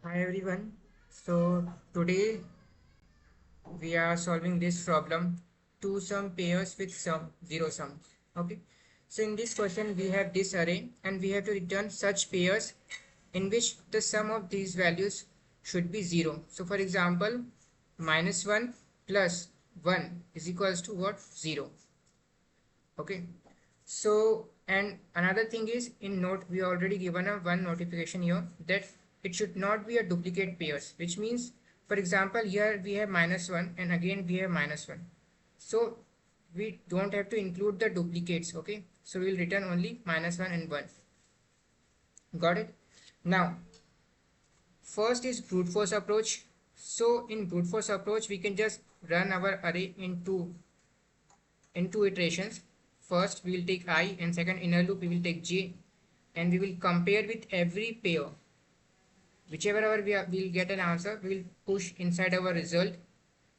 Hi everyone. So today we are solving this problem, two sum pairs with some zero sum. Okay. So in this question we have this array and we have to return such pairs in which the sum of these values should be zero. So for example, -1 plus 1 is equals to what? 0. Okay. So, and another thing is in note we already given a one notification here that it should not be a duplicate pairs, which means for example here we have -1 and again we have -1. So we don't have to include the duplicates. Okay, so we'll return only -1 and 1. Got it? Now first is brute force approach. So in brute force approach we can just run our array in two iterations. First we will take I and second inner loop we will take j, and we will compare with every pair. Whichever we will get an answer, we will push inside our result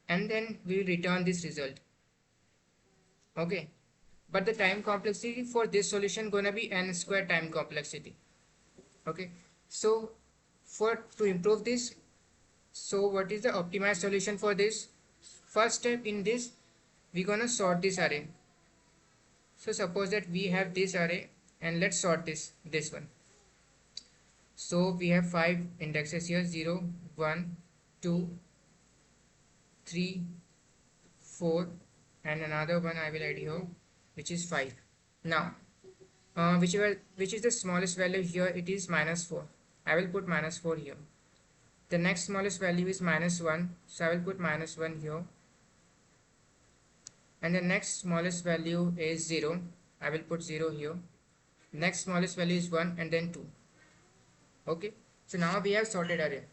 and then we will return this result. Okay, but the time complexity for this solution gonna be n square time complexity. Okay, so for to improve this, so what is the optimized solution for this? First step in this, we're gonna sort this array. So suppose that we have this array and let's sort this one. So we have 5 indexes here: 0, 1, 2, 3, 4, and another one I will add here, which is 5. Now which is the smallest value here? It is -4. I will put -4 here. The next smallest value is -1, so I will put -1 here. And the next smallest value is 0. I will put 0 here. Next smallest value is 1 and then 2. Okay, so now we have sorted array.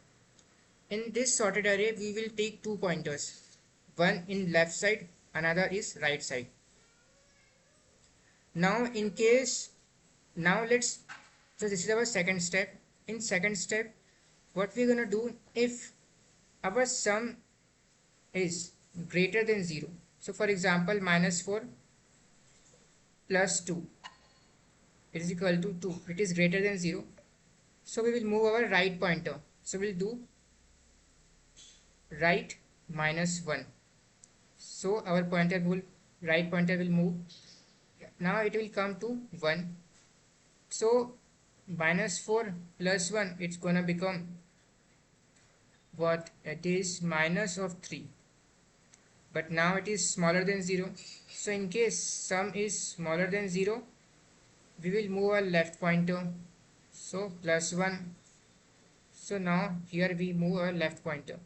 In this sorted array we will take two pointers, one in left side, another is right side. Now in case, now let's, so this is our second step. In second step what we're gonna do, if our sum is greater than 0, so for example -4 plus 2 is equal to 2, it is greater than 0, so we will move our right pointer. So we'll do right -1. So our right pointer will move. Now it will come to 1. So -4 plus 1, it's gonna become what? It is minus of 3. But now it is smaller than 0. So in case sum is smaller than 0, we will move our left pointer. So +1. So now here we move our left pointer.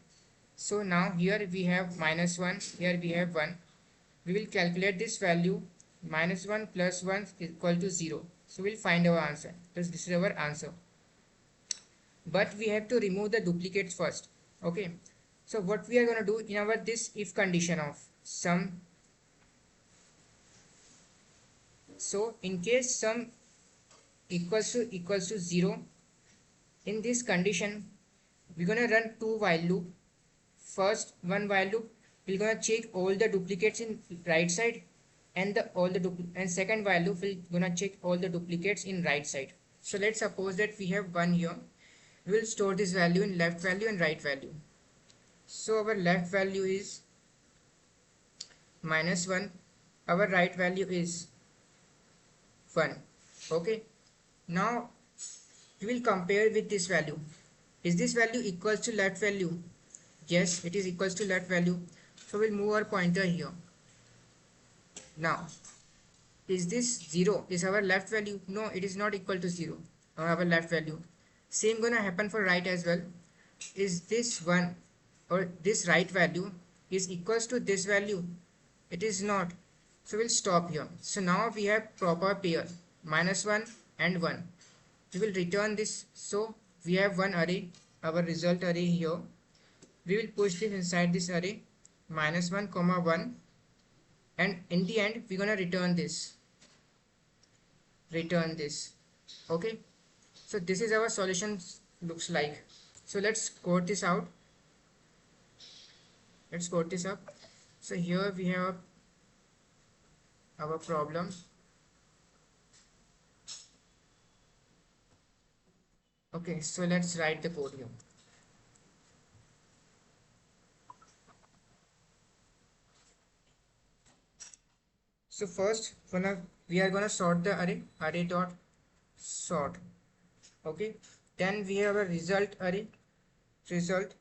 So now here we have -1, here we have 1. We will calculate this value. -1 plus 1 is equal to 0. So we'll find our answer. Thus this is our answer. But we have to remove the duplicates first. Okay. So what we are going to do in our this if condition of sum. So in case sum equals to 0, in this condition we're going to run two while loop. First one while loop, we're going to check all the duplicates in right side, and second while loop we're going to check all the duplicates in right side. So let's suppose that we have 1 here. We will store this value in left value and right value. So our left value is -1, our right value is 1. Okay, now we will compare with this value. Is this value equals to left value? Yes, it is equals to left value. So we'll move our pointer here. Now is this 0 is our left value? No, it is not equal to 0, our left value. Same gonna happen for right as well. Is this 1 or this right value is equals to this value? It is not. So we'll stop here. So now we have proper pair, -1 and 1. We will return this. So we have one array, our result array here. We will push this inside this array, -1, 1, and in the end we're gonna return this. Okay, so this is our solution looks like. So let's code this out. Let's code this up. So here we have our problem. Okay, so let's write the code here. So first we are gonna sort the array dot sort. Okay, then we have a result array result.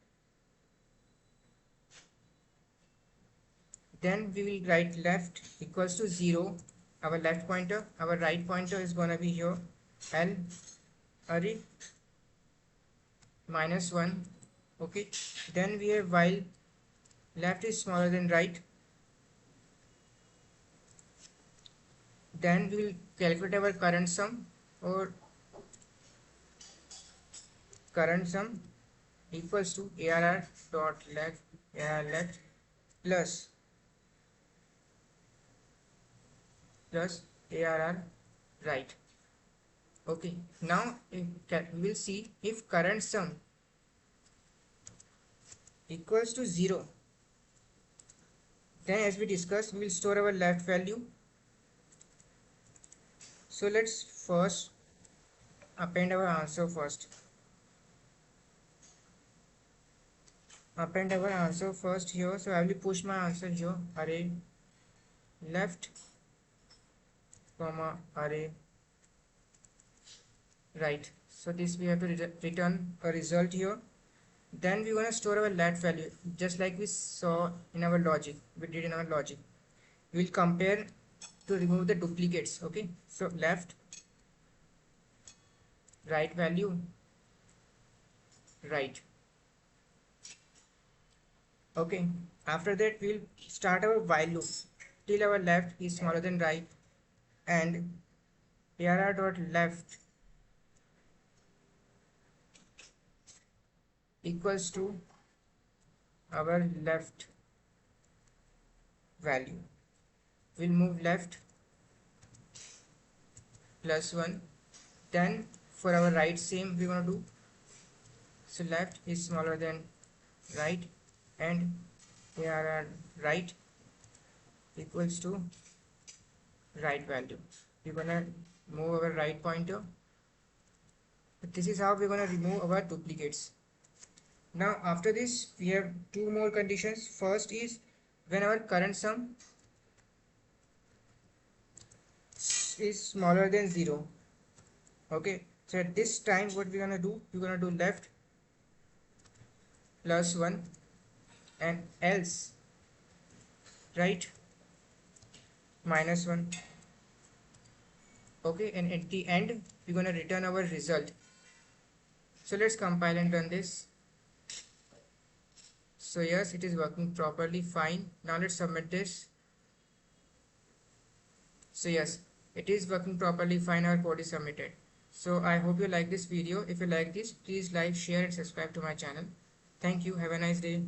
Then we will write left equals to 0, our left pointer. Our right pointer is gonna be here, L array minus 1. Okay, then we have while left is smaller than right, then we will calculate our current sum, or current sum equals to arr dot left plus arr right. Okay, now we will see if current sum equals to 0, then as we discussed we will store our left value. So let's first append our answer first. Append our answer first here. So I will push my answer here, array left comma array right. So this we have to return a result here. Then we want to store our left value just like we saw in our logic. We did in our logic. We will compare to remove the duplicates. Okay. So left right value right. Okay. After that we'll start our while loop till our left is smaller than right, and arr dot left equals to our left value. We'll move left plus 1. Then for our right same we want to do, so left is smaller than right and arr right equals to right value. We're gonna move our right pointer. But this is how we're gonna remove our duplicates. Now after this we have two more conditions. First is when our current sum is smaller than 0. Okay, so at this time what we're gonna do, we're gonna do left plus 1 and else right minus 1. Okay, and at the end we're gonna return our result. So let's compile and run this. So yes, it is working properly fine. Now let's submit this. So yes, it is working properly fine. Our code is submitted. So I hope you like this video. If you like this, please like, share and subscribe to my channel. Thank you. Have a nice day.